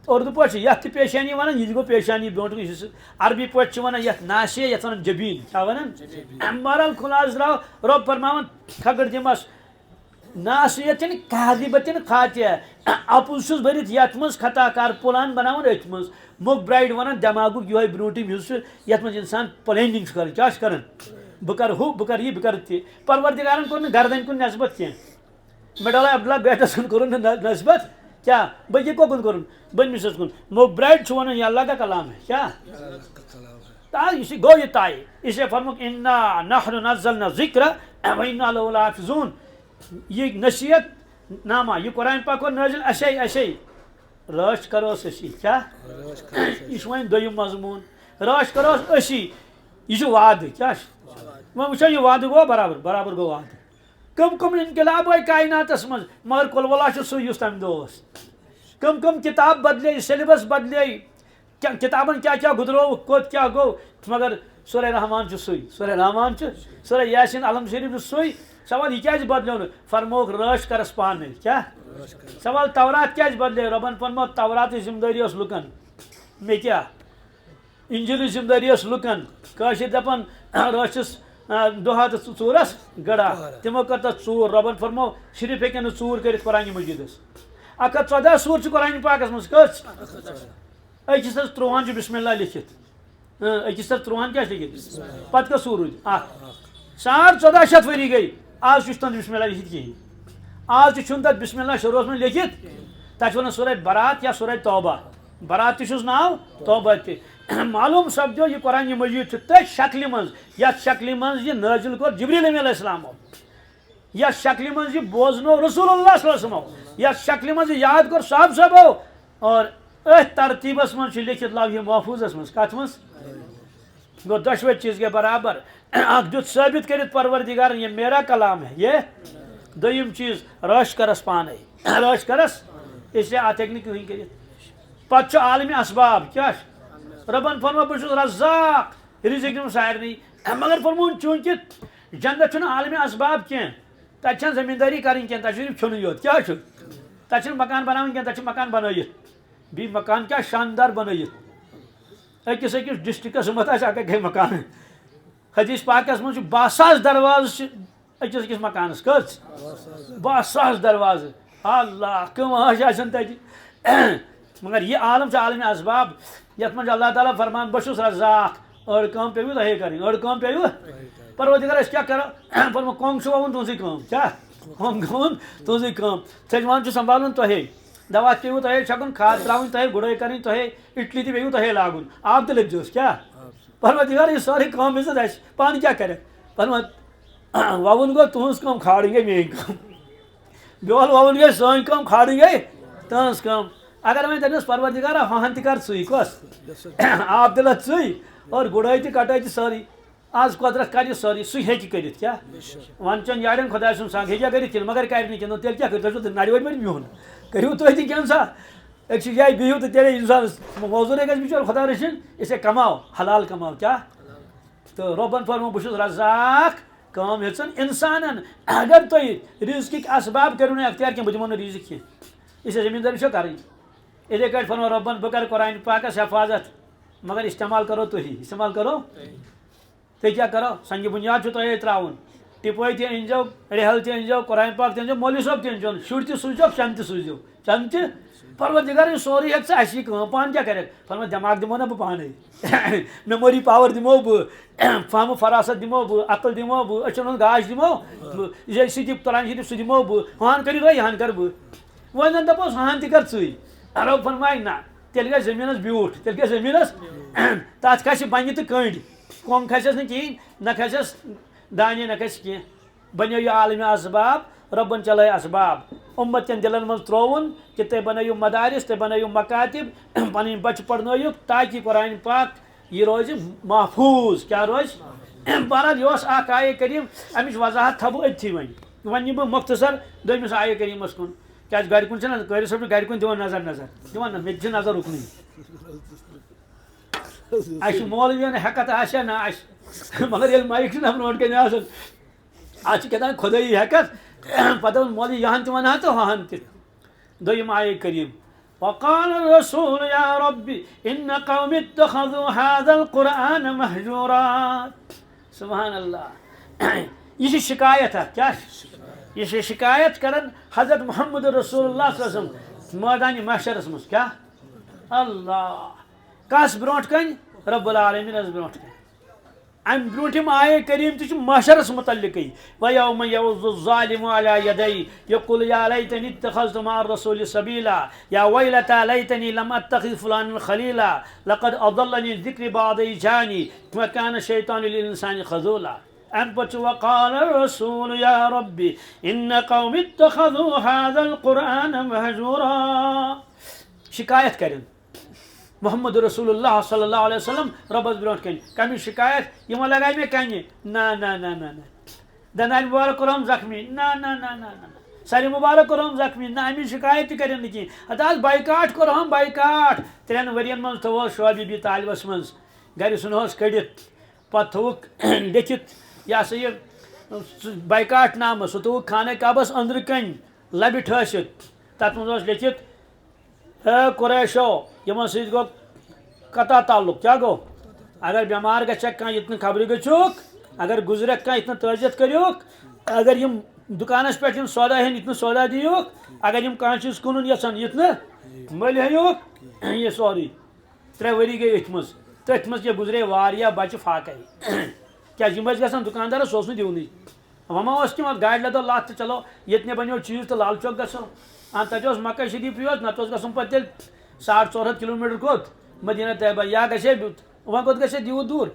اردو پہ یت پیشانی ونان یہ گو پیشانی برونٹ عربی پہ ونان یت ناسیہ یت ونان جبین کیا ونان بہرحال خلاص درو رب فرماون کھگڑ دمس ناسیتن کاذبتن خاطئہ اپوز چھس بھرت یت مز خطا کار پلان بناون ات مز مک برائڈ ونان دماغک یہ برونٹم حصہ یت مز انسان پلاننگ کران کیا کران بہ کر ہو بہ کر یہ بہ کر تہ پروردگارن کور گردن کن نسبت کی مڈل عبداللہ بیٹس کن کور نسبت کیا بہ یہ کوکن کور بنمس کن مک برائڈ چھ ونان یہ اللہ کا کلام ہے کیا یہ گو یہ طے اسے فرموک انا نحن نزلنا ذکر و انا لہ لحافظون یہ نصیحت نامہ یہ قرآن پاک نازل اشے راش کروس اسی کیا یہ ون دویم مضمون راش کروس اسی یہ وعدہ کیا وہ وچھو یہ وعدہ گو برابر گو وعدہ کم انقلاب آئی کائناتس مز مگر کل ولا سہ اس تمہ دہ کم کتاب بدلے سیلبس بدلے کتابن کیا گدرو کوت کیا گو مگر سورہ رحمان سورہ رحمان سورہ یاسین علم شریف سوئی سوال یہ کیا بدلو فرموک راش کرس پانے کیا سوال تورات کیا بدلے ربن فرمو تورات ذمہ داری اس لکن میں کیا انجیل ذمہ داری اس لکن کاشر دپان راشس دہا تو ژورس گڑا تمو کر تک ژور ربن فرمو شریف ہیکن ژور کرت قرآن مجیدس 114 سور قرآن پاکس مز کس اکس 13 بسم اللہ لکھت اکس 13 کیا لکھت پتہ کس سور روز 1400 ؤری گئی آج تن بسم اللہ لکھت کہین آج تک بسم اللہ شروع میں لکھت تک ونان سورہ برات یا سورہ توبہ برات تس ناو توبہ تہ معلوم سپدو یہ قرآن مجید تھی شکل من یت شکل من یہ نازل کور جبریل علیہ السلام یت شکل من یہ بوزنو رسول اللہ صلی اللہ علیہ وسلم یت شکل من یاد کور صاحب صاحبو اور ات ترتیبس من لکھت لوح محفوظس من کت من گو دشوے چیز کے برابر اخ دیت ثابت کرت پروردگار یہ میرا کلام ہے یہ دویم چیز راش کرس پانے راش کرس اس لیے ات ہیکہ کہیں کرت پتہ عالمی اسباب کیا ربن فرمو بہ رزاق رزق دم سارنی مگر فرمون چونکہ جنت عالمی اسباب کی تتہ زمینداری کریں کی صرف کھن یوت کیا تتہ مکان بناون کی تتہ مکان بنائت مکان کیا شاندار بنائت اکس ڈسٹرکس مت اکھ گئی مکان حدیث پاکس من 10,000 درواز اکس اکس مکانس کچ 10,000 درواز اللہ کم آشان تتہ مگر یہ عالم عالم اسباب یت من اللہ تعالیٰ فرمان بشس رزاق أڑ کام پیو تہے کریں أڑ کام پیو پروردگار اس کیا کرو فرما کونگ چھ وون تہذی کام کیا کونگ وون تہذی کام تھجوان سنبھالن تہے دوا پیو تہے چھکن کھاد تراؤن تہے گڑائی کریں تہے اٹلی تہ پیو تہے لاگن آب تہ لگجوس کیا پروردگار یہ ساری کام عزت اس پان کیا کرے فرما وون گو تہذ کام کھاڑیں گے میری کام بیول وون گے سٲنۍ کام کھاڑیں گے تہذ کام اگر وۄنۍ دپس پروردگار ہہن تہ کر ژٕے کۄس آب تہ لگ ژٕے اور گڑائی تہ کٹائی تہ ساری آز قدرت کر ساری سہ ہیٚکہِ کٔرِتھ کیا ون چن یارن خدا سُنٛد سنگ ہیٚکیا کٔرِتھ تیٚلہِ مگر کرِ نہٕ کینٛہہ تیٚلہِ کیٛاہ کٔرِو تۄہہِ چھُو نرِ ؤرۍ بِہُن کٔرِو تُہۍ تہِ کینٛہہ سا أکسٕے جایہِ بِہِو تہٕ تیٚلہِ اِنسانس موزوٗرے گژھِ بِچور خدا رٔچھِنۍ اسے کماو حلال کماو کیا تہٕ رۄبن فرمو بہٕ چھُس رزاق کٲم ہیٚژن انسانن اگر تُہۍ رزقٕکۍ اسباب کٔرِو نہٕ اختیار کینٛہہ بہٕ دِمو نہٕ رزق کینٛہہ اسے زٔمیٖندٲری چھو کرٕنۍ اِتھے کٲٹھۍ فرمو رۄبن بہٕ کرٕ قرآنِ پاکس حفاظت مگر استعمال کرو تُہی استعمال کرو تُہۍ کیٛاہ کرو سنگہِ بُنیاد چھُ تۄہے ترٛاوُن ٹِپٲے تہِ أنۍزیو رِحل تہِ أنۍزیو قرآنِ پاک تہِ أنۍزیو مولوی صٲب تہِ أنۍزیون شُرۍ تہِ سوٗزیو چنٛدٕ تہِ سوٗزیو چنٛدٕ تہِ پروردگار یہِ سورُے ہیٚکہِ ژٕ اَسہِ یہِ کٲم پانہٕ کیٛاہ کَرٮ۪کھ فرما دٮ۪ماغ دِمو نا بہٕ پانے میموری پاور دِمو بہٕ فہمہٕ فراست دِمو بہٕ عقل دِمو بہٕ أچھن ہُنٛد گاش دِمو یہِ سُہ تہِ قرآن شریٖف سُہ دِمو بہٕ ہُہن کٔرِو تُہۍ یِہن کَرٕ بہٕ وۄنۍ زن دپوس ہُہن تہِ کر ژٕے رۄب فرمایہِ نہ تیٚلہِ گژھِ زٔمیٖنس بیوٗٹھ تیٚلہِ گژھِ زٔمیٖنس تتھ کھسہِ بنہِ تہٕ کٔنٛڈۍ کۄنٛگ کھسٮ۪س نہٕ کِہیٖنۍ نہ کھسٮ۪س دانہِ نہ کھسہِ کینٛہہ بنیو یہِ عالمِ اسباب رۄبن چلٲے اسباب اُمت کٮ۪ن دلن منٛز ترٛووُن کہِ تُہۍ بنٲیِو مدارس تُہۍ بنٲیِو مکاتب پنٕنۍ بچہِ پرنٲیِکھ تاکہِ قرآنِ پاک یہِ روزِ محفوٗظ کیٛاہ روزِ بہرحال یہِ اوس اکھ آیے کریم امِچ وضاحت تھاو بہٕ أتھی وۄنۍ نِمہٕ بہٕ مختصر دوٚیمِس آیے کریٖمس کُن کیٛازِ گرِ کُن چھِنہ قٲری صٲب چھُ گرِ کُن دِوان نظر دِوان نہ مےٚ تہِ چھِ نظر اُکنُے اَسہِ چھُ مولوِین ہٮ۪کتھ آسہِ یا نہ آسہِ مگر ییٚلہِ مایِک چھُنہ برونٛٹھ کَنہِ آسان اَتھ چھِ کیٛاہ تام خۄدٲیی ہٮ۪کتھ پتہٕ اوس مولوی یہن تہِ ونہا تہٕ ہُہن تہِ دوٚیِم آیے کریٖم وقال الرسول يا رب إن قوم اتخذوا هذا القرآن مهجورا سبحان اللہ یہ چھِ شکایت اکھ کیٛاہ یہ چھِ شکایت کران حضرت محمد رسول اللہ صلی اللہ علیہ وسلم مٲدانہِ محشرس منٛز کیٛاہ اللہ کس برونٛٹھ کنہِ رب العالمیٖنس برونٛٹھ کنہِ امہِ برونٛٹھِم آیے کریٖم تہِ چھُ محشرس متعلقٕے وَیَومَ یَعُضُّ الظَّالِمُ عَلَى یَدَیہِ یَقُولُ یا لیتنی اتَّخَذْتُ مَعَ الرَّسُولِ سَبِیلًا یا وَیْلَتَا لیتنی لَمْ أَتَّخِذْ فُلَانًا خَلِیلًا لَقَدْ أَضَلَّنِی عَنِ الذِّکْرِ بَعْدَ إِذْ جَاءَنِی وَکَانَ الشَّیطَانُ لِلْإِنسَانِ خَذُولًا امہِ پتہٕ چھُ وَقَالَ الرَّسُولُ یا رَبِّ إِنَّ قَوْمِ اتَّخَذُوا هَذَا الْقُرْآنَ مَهْجُورًا شکایت کرن محمد رسول اللہ صلی اللہ علیہ وسلم رۄبس برونٛٹھ کنہِ کمِچ شکایت یِمو لگایہِ مےٚ کنہِ نہ دندانہِ مُبارک کوٚرہم زخمی نہ سرِ مُبارک کوٚرہم زخمی نہ امِچ شکایت تہِ کرن نہٕ کینٛہہ ہتہٕ حظ بایکاٹ کوٚرہم بایکاٹ 3 ؤرین منٛز تھوٚوہس شعبہِ طالبس منٛز گرِ ژھُنہوس کٔڑِتھ پتہٕ تھوٚوُکھ لیکھِتھ یہِ ہسا یہِ بایکاٹ نامہٕ سُہ تھوٚوُکھ خانہ کعبس أنٛدرٕ کنۍ لبہِ ٹھٲسِتھ تتھ منٛز اوس لیکھِتھ ہے قُریشو یِمن سۭتۍ گوٚو قطع تعلق کیٛاہ گوٚو اگر بٮ۪مار گژھٮ۪کھ کانٛہہ یِتھ نہٕ خبرِ گٔژھِوُکھ اگر گُزرٮ۪کھ کانٛہہ یِتھ نہٕ تعزیت کٔرِوُکھ اگر یِم دُکانس پٮ۪ٹھ یِم سودا ہٮ۪ن یِتھ نہٕ سودا دِیِوُکھ اگر یِم کانٛہہ چیٖز کٕنُن یژھن یِتھ نہٕ مٔلۍ ہٲیِوُکھ یہِ سورُے 3 ؤری گٔے أتھۍ منٛز تٔتھۍ منٛز کیٛاہ گُزرے واریاہ بچہِ فاقے کیٛازِ یِم ٲسۍ گژھان دُکاندارس سُہ اوس نہٕ دِونٕے وۄنۍ ما اوس تِم گاڑِ لدو لَتھ تہٕ چلو ییٚتہِ بنیو چیٖز تہٕ لال چوک گژھو تتہِ اوس مکہ شریٖفٕے یوت نتہٕ اوس گژھُن پتہٕ تیٚلہِ 450 کِلوٗمیٖٹر کوٚت مدیٖنہ طیبہ یا گژھے وۄنۍ کوٚت گژھے تیوٗت دوٗر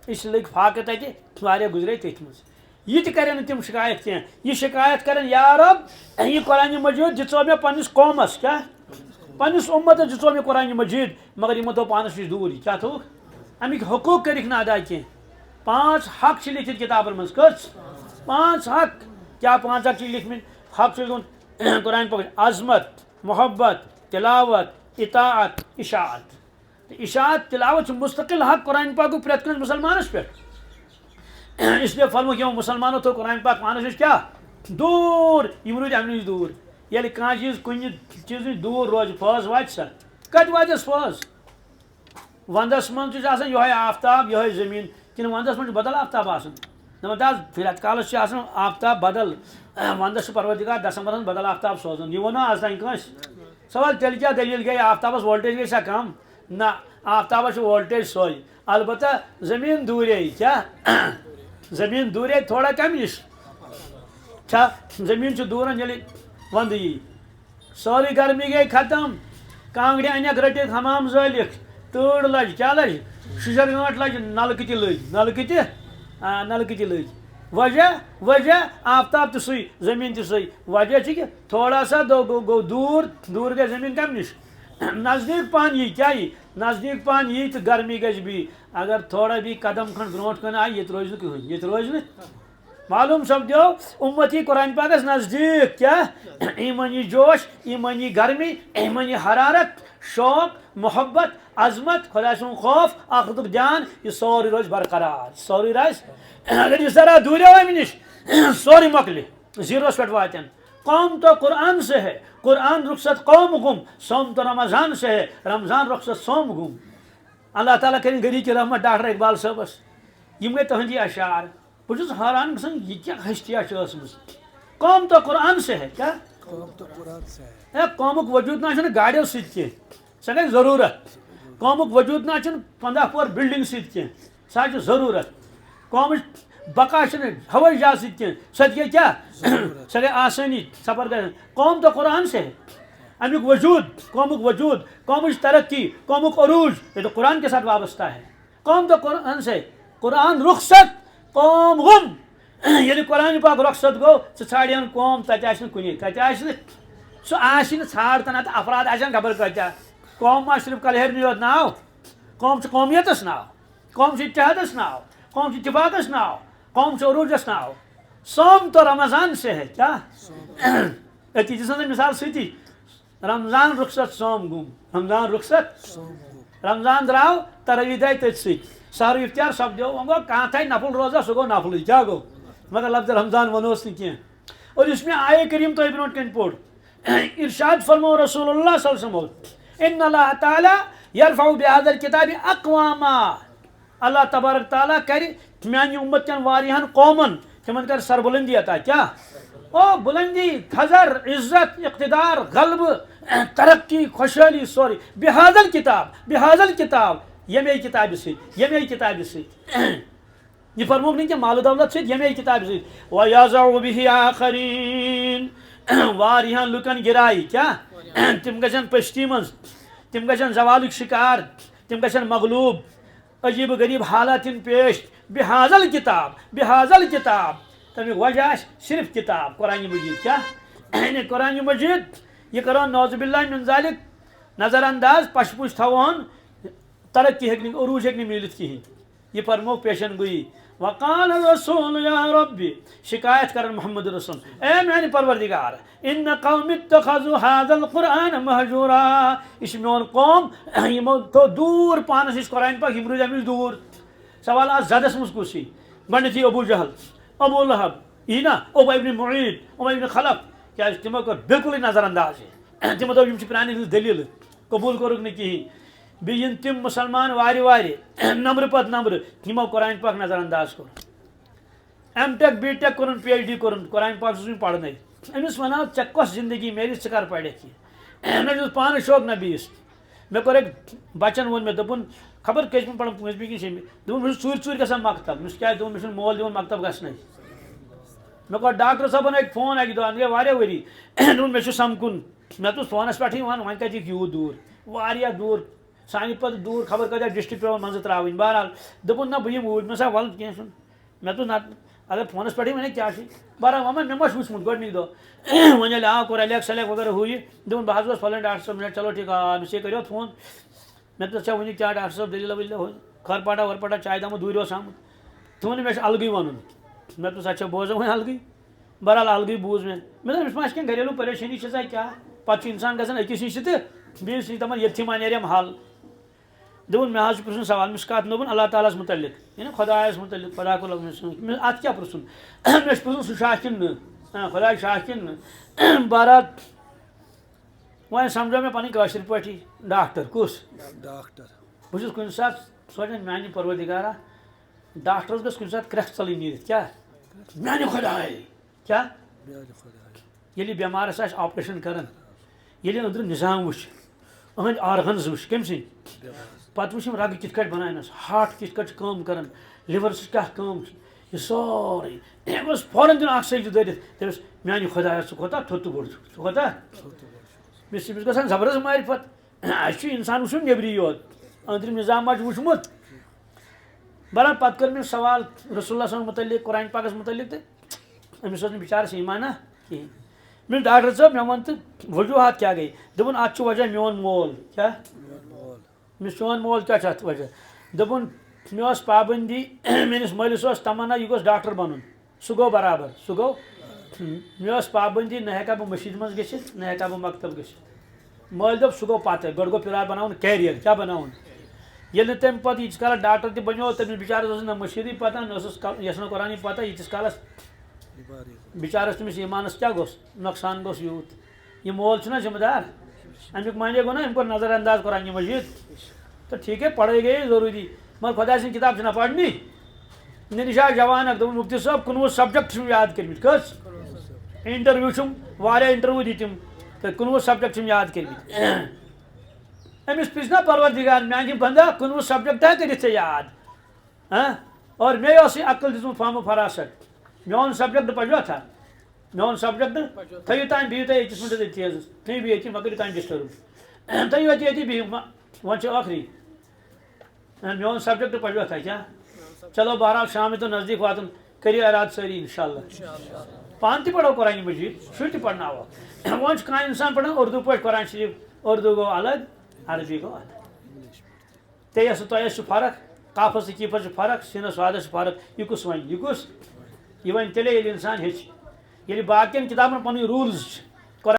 أسۍ لٔگۍ فاقہٕ تتہِ واریاہ گُزرے تٔتھۍ منٛز یہِ تہِ کرن نہٕ تِم شکایت کینٛہہ یہِ شکایت کرن یا رب یہِ قرآنہِ مجیٖد دِژو مےٚ پننِس قومس کیٛاہ پننِس اُمتس دِژو مےٚ قرآنہِ مجیٖد مگر یِمو تھوٚو پانس نِش دوٗر یہِ کیٛاہ تھوٚوُکھ امیِکۍ حقوٗق کٔرِکھ نہٕ ادا کینٛہہ 5 حق چھِ لیکھِتھ کِتابن منٛز کٔژ 5 حق کیٛاہ 5 حق چھِ لیکھمٕتۍ حق چھُ لیوٚکھمُت قرآنہِ پاک عظمت محبت تلاوت اطاعت اشاعت اشاعت تلاوت چھُ مستقل حق قرآنہِ پاکُک پرٛٮ۪تھ کٲنٛسہِ مُسلمانس پٮ۪ٹھ اسلیے فرموکھ یِمو مُسلمانو تھوٚو قرآنہِ پاک پانس نِش کیٛاہ دوٗر یِم روٗدۍ امہِ نِش دوٗر ییٚلہِ کانٛہہ چیٖز کُنہِ چیٖزٕ نِش دوٗر روزِ فٲض واتہِ سا کتہِ واتٮ۪س فٲض ونٛدس منٛز تہِ چھُ آسان یِہوے آفتاب یِہوے زٔمیٖن کن وندس من بدل آفتاب آسان دپان حظ رٮ۪تہٕ کالس آفتاب بدل وندس پروردگار دسمبرس بدل آفتاب سوزان یہ ونو آز تین کٲنٛسہِ سوال تیٚلہِ کیٛاہ دٔلیٖل گٔے آفتابس وولٹیج گٔے سا کم نہ آفتابس چھُ وولٹیج سوے البتہ زمیٖن دوٗرے کیٛاہ زمیٖن دوٗرے تھوڑا کمہِ نِش چھا زمیٖن چھُ دوٗرن ییٚلہِ ونٛدٕ یی سٲرٕے گرمی گٔے ختم کانٛگرِ انٮ۪کھ رٔٹِتھ حمام زٲلِکھ تۭر لج کیٛاہ لج شُشر گٲنٛٹ لج نلکہٕ تہِ لٔگۍ نلکہٕ تہِ لٔگۍ وجہ آفتاب تہِ سُے زمیٖن تہِ سُے وجہ چھِ کہِ تھوڑا سا گوٚو دوٗر گژھِ زمیٖن کمہِ نِش نزدیٖک پہن یی کیٛاہ یی نزدیٖک پہن یی تہٕ گرمی گژھِ بیٚیہِ اگر تھوڑا بیٚیہِ قدم کھنٛڈ برونٛٹھ کُن آیہِ ییٚتہِ روزِ نہٕ کٕہٕنۍ ییٚتہِ روزِ نہٕ معلوم سپدیو امتی قرآن پاکس نزدیک کیا ایمانی جوش ایمانی گرمی ایمانی حرارت شوق محبت عظمت خدا سن خوف آخرتک دھیان یہ سوری روز برقرار سوری روز اگر یہ ذرا دور ہے امہ نش سوری مکلے زیروس پہ واتن قوم تو قرآن سے ہے قرآن رخصت قوم گم سوم تو رمضان سے ہے رمضان رخصت سوم گم اللہ تعالیٰ کریں گری کی رحمت ڈاکٹر اقبال صاحبس یم گئی تہندی اشعار بہت حیران گژھان یہ کیا ہسٹیا ٲسمٕژ قوم تو قرآن سے ہے کیا قومک وجود نہ گاڑیو سۭتۍ کینٛہہ سۄ گٔے ضروٗرت قومک وجود نہ 15 پور بلڈنگ سۭتۍ کینٛہہ سۄ چھِ ضروٗرت قومٕچ بقا چھنہٕ ہوٲیی جہاز سۭتۍ کینٛہہ سۄ تہِ گٔے کیٛاہ سۄ گٔے آسٲنی سفر گژھان قوم تو قرآن سے ہے امیُک وجود قومٕچ ترقی قومُک عروج یہ تو قرآن کے ساتھ وابستہ ہے قوم تو قرآن سے قرآن رخصت قوم غم ییٚلہِ قرآن پاک رخصت گوٚو ژٕ ژھانڈن قوم تتہِ آسہِ نہٕ کُنی تتہِ آسہِ نہٕ سُہ آسہِ نہٕ ژھانڈ نتہٕ افراد آسن خبر کۭتیاہ قوم ما صرف کلہیرنٕے یوت ناو قوم چھُ قومیتس ناو قوم چھُ اتحادس ناو قوم چھُ اتفاقس ناو قوم چھُ عروجس ناو سوم تو رمضان سے ہے کیا أتی دِژٕن مثال سۭتی رمضان رخصت سوم گوٚم رمضان رخصت رمضان درٛاو تراویح آیہِ تٔتھۍ سۭتۍ سحر افطار سپدیو وۄنۍ گوٚو کانٛہہ تھایہِ نفل روزا سُہ گوٚو نفلٕے کیٛاہ گوٚو مگر لفظ رمضان ونوس نہٕ کینٛہہ اور یُس مےٚ آیے کریم تۄہہِ برونٛٹھ کَنۍ پوٚر ارشاد فرمو رسول اللہ صلی اللہ علیہ وسلم ان اللہ تعالیٰ یرفع بہذا الکتاب اقواما اللہ تبارک تعالیٰ کرِ میانہِ اُمت کٮ۪ن واریاہن قومن تِمن کر سربلندی عطا کیٛاہ او بلندی تھزر عزت اقتدار غلبہٕ ترقی خوشحٲلی سورُے بہذا الکتاب ییٚمے کِتابہِ سۭتۍ یہ فرموک نہیں کہ مال و دولت سۭتۍ ییٚمے کِتابہِ سۭتۍ وَیَضَعُ بِهِ آخَریٖن واریاہن لُکن گِرایہِ کیٛاہ تِم گژھن پٔستی منٛز تِم گژھن زوالٕکۍ شِکار تِم گژھن مغلوٗب عجیٖب غریٖب حالات یِن پیش بِحاظ الکِتاب تمیُک وجہ آسہِ صرف کِتاب قرآنہِ مجیٖد کیٛاہ یعنی قرآنہِ مجیٖد یہ کرو نعوذ باللہ من ذالک نظر انداز پش پوش تھاوہون ترقی ہیٚکہِ نہٕ عروج ہیٚکہِ نہٕ میٖلِتھ کِہیٖنۍ یہ فرمو پیشن گوئی وقال الرسول یا ربی شکایت کرن محمد رسول اے میانہِ پروردگار ان قوم اتخذوا هذا القرآن مہجورا یہ چھُ میون قوم یِمو تھوٚو دوٗر پانس نِش قرآن پاک یم روٗدۍ امہِ نِش دوٗر سوال آز زدس منٛز کُس یی گۄڈنیتھٕے ابوٗ جہل ابوٗ لہب یی نا عُبَی ابن معیٖط عُبَی ابن خلف کیازِ تِمو کوٚر بالکُلٕے نظر انداز تِمو دوٚپ یِم چھِ پرٛانہِ ہٕنٛز دٔلیٖلہٕ قبوٗل کوٚرُکھ نہٕ کِہیٖنۍ بیٚیہِ یِن تِم مُسلمان وارِ نمبرٕ پتہٕ نمبرٕ یِمو قرآن پاک نظر انداز کوٚر ایم ٹیک بی ٹیک کوٚرُن پی ایچ ڈی کوٚرُن قرآن پاک چھُس وۄنۍ پرنٕے أمِس وناو ژےٚ کۄس زندگی میلہِ ژٕ کر پرکھ یہِ مےٚ دیُت پانہٕ شوق نبیَس مےٚ کوٚر أکۍ بچن ووٚن مےٚ دوٚپُن خبر کیٛازِ چھُنہٕ پران پٲنٛژمہِ کِنہٕ شیٚمہِ دوٚپُن مےٚ چھُ ژوٗرِ گژھان مکتب مےٚ کیٛازِ دوٚپُن مےٚ چھُنہٕ مول دِوان مکتب گژھنَے مےٚ کوٚر ڈاکٹر صٲبن اَکہِ فون اَکہِ دۄہ گٔے واریاہ ؤری دوٚپُن مےٚ چھُ سمکُن مےٚ دوٚپُس فونس پٮ۪ٹھٕے وَن وۄنۍ کَتہِ یِکھ یوٗت دوٗر واریاہ دوٗر سانہِ پتہٕ دوٗر خبر کۭتیاہ ڈسٹرک پیٚوان منٛزٕ ترٛاوٕنۍ بہرحال دوٚپُن نہ بہٕ یِمہٕ اوٗرۍ مےٚ سا وَلہٕ کینٛہہ چھُنہٕ مےٚ دوٚپ نہ اگر فونس پٮ۪ٹھٕے وَنے کیٛاہ چھُ بہرحال وۄنۍ مےٚ ما چھُ وٕچھمُت گۄڈنِکۍ دۄہ وۄنۍ ییٚلہِ آو کوٚر الیک سلیک وغیرہ ہُہ یہِ دوٚپُن بہٕ حظ گوس فلٲنۍ ڈاکٹر صٲب مےٚ چلو ٹھیٖک آ مےٚ کٔرِو فون مےٚ دوٚپ ژےٚ ؤنِو کیٛاہ ڈاکٹر صٲب دٔلیٖلہ ؤلیٖلہ ہُہ خٲرپاٹا وٲرپاٹا چاے دامہٕ دوٗرِ اوس آمُت تِمو ووٚن مےٚ چھُ الگٕے وَنُن مےٚ دوٚپُس اچھا بوزو وۄنۍ الگٕے بہرحال الگٕے بوٗز مےٚ دوٚپ أمِس ما آسہِ کینٛہہ گریلوٗ پریشٲنی چھےٚ کیٛاہ پتہٕ چھُ اِنسان گژھان أکِس نِش تہٕ بیٚیِس نِش دپان ییٚتھی ما نیریم حل دوٚپُن مےٚ حظ چھُ پرٛژھُن سوال مےٚ چھُ کتھ دوٚپُن اللہ تعالیٰ ہس مُتعلق یعنی خۄدایس مُتعلق خۄدا کو لوگ مےٚ اتھ کیٛاہ پرٛژھُن مےٚ چھُ پرٛژھُن سُہ چھا کِنہٕ نہٕ خۄدا چھا کِنہٕ نہٕ بہرحال وۄنۍ سمجھو مےٚ پنٕنۍ کٲشِر پٲٹھی ڈاکٹر کُس ڈاکٹر بہٕ چھُس کُنہِ ساتہٕ سونٛچان میانہِ پروردگارا ڈاکٹرس گژھِ کُنہِ ساتہٕ کرٛٮ۪کھ ژَلٕنۍ نیٖرِتھ کیٛاہ میٛانہِ خۄداے کیٛاہ ییٚلہِ بٮ۪مارَس آسہِ آپریشن کران ییٚلہِ أنٛدرٕ نِظام وٕچھ أہٕنٛدۍ آرگنز وٕچھ کٔمۍ سٕنٛدۍ پَتہٕ وٕچھ یِم رگہٕ کِتھ کٲٹھۍ بَناونَس ہارٹ کِتھ کٲٹھۍ چھِ کٲم کران لِورَس کیٛاہ کٲم چھِ یہِ سورُے أمۍ اوس فوراً دِیُن اکھ سجدٕ دٲرِتھ دٔپِس میٛانہِ خۄدایا ژٕ کوتاہ تھوٚد تہٕ بوٚڑ چھُکھ ژٕ کوتاہ مےٚ چھِ أمِس گژھان زبردست مارِ پَتہٕ اَسہِ چھُ اِنسان وٕچھُن نیٚبری یوت أنٛدرِم نِظام ما چھُ وٕچھمُت بَران پَتہٕ کٔر مےٚ سوال رسول اللہ صٲبَس مُتعلِق قرآن پاکَس مُتعلِق تہٕ أمِس اوس نہٕ بِچارَس ایٖمانا کِہیٖنۍ مےٚ ڈاکٹر صٲب مےٚ ووٚن تہٕ وجوٗہات کیٛاہ گٔے دوٚپُن اَتھ چھُ وجہ میون مول کیٛاہ مےٚ چون مول کیٛاہ چھُ اَتھ وجہ دوٚپُن مےٚ ٲس پابنٛدی میٲنِس مٲلِس اوس تَمنا یہِ گوٚژھ ڈاکٹر بَنُن سُہ گوٚو برابر سُہ گوٚو مےٚ ٲس پابنٛدی نہ ہٮ۪کہٕ ہا بہٕ مٔسجِد منٛز گٔژھِتھ نہ ہٮ۪کہٕ ہا بہٕ مکتب گٔژھِتھ مٲلۍ دوٚپ سُہ گوٚو پَتہٕ گۄڈٕ گوٚو فِلحال بَناوُن کیریر کیٛاہ بَناوُن ییٚلہِ نہٕ تَمہِ پَتہٕ ییٖتِس کالَس ڈاکٹر تہِ بَنیو تٔمِس بِچارَس ٲس نہ مٔشیٖدٕے پَتہ نہ ٲسٕس یَس نہٕ قۄرانٕے پَتہ ییٖتِس کالَس بِچارَس تٔمِس ایٖمانَس کیٛاہ گوٚژھ نۄقصان گوٚژھ یوٗت یہِ مول چھُنہ ذِمہٕ دار اَمیُک معنی گوٚو نہ أمۍ کوٚر نظر انداز قۄرانہِ مجیٖد تہٕ ٹھیٖک ہے پڑھٲے گٔیے ضروٗری مگر خۄداے سٕنٛز کِتاب چھِنہ پَرنی مےٚ نِش آو جوان اکھ دوٚپُن مُفتی صٲب 19 سبجکٹ چھِم یاد کٔرمٕتۍ کٔژ اِنٹرویو چھُم واریاہ اِنٹرویو دِتِم تہٕ 19 سبجکٹ چھِم یاد کٔرمٕتۍ أمِس پِرٛژھ نا پروردِگار میٛانہِ بندا 19 سبجکٹا کٔرِتھ ژےٚ یاد اور مے اوسُے عقل دِژمٕژ فہمہٕ فراست میون سبجکٹ پَجوتھا میون سبجکٹ تھٲیِو تانۍ بِہِو تُہۍ أکِس مِنٹَس أتھی حظ تُہۍ بِہِو أتی مہ کٔرِو تانۍ ڈِسٹٔرٕب تھٲیِو أتی بِہِو وۄنۍ چھُ ٲخری میون سبجکٹ پَجوتھا کیٛاہ چلو بہرحال شام تو نزدیٖک واتُن کٔرِو ارادٕ سٲری اِنشاء اللہ پانہٕ تہِ پَرو قۄرانہِ مجیٖد شُرۍ تہِ پَرناوَکھ وۄنۍ چھُ کانٛہہ اِنسان پَران اُردو پٲٹھۍ قۄران شریٖف اُردو گوٚو الگ عربی گوٚو الگ تیٚیَس تہٕ تۄہَس چھِ فرق قافَس تہٕ کیٖفَس چھِ فرق سِنَس وادَس چھِ فرق یہِ کُس وَنہِ یہِ کُس یہِ وَنہِ تیٚلے ییٚلہِ اِنسان ہیٚچھِ ییٚلہِ باقٕیَن کِتابَن پَنٕنۍ روٗلٕز چھِ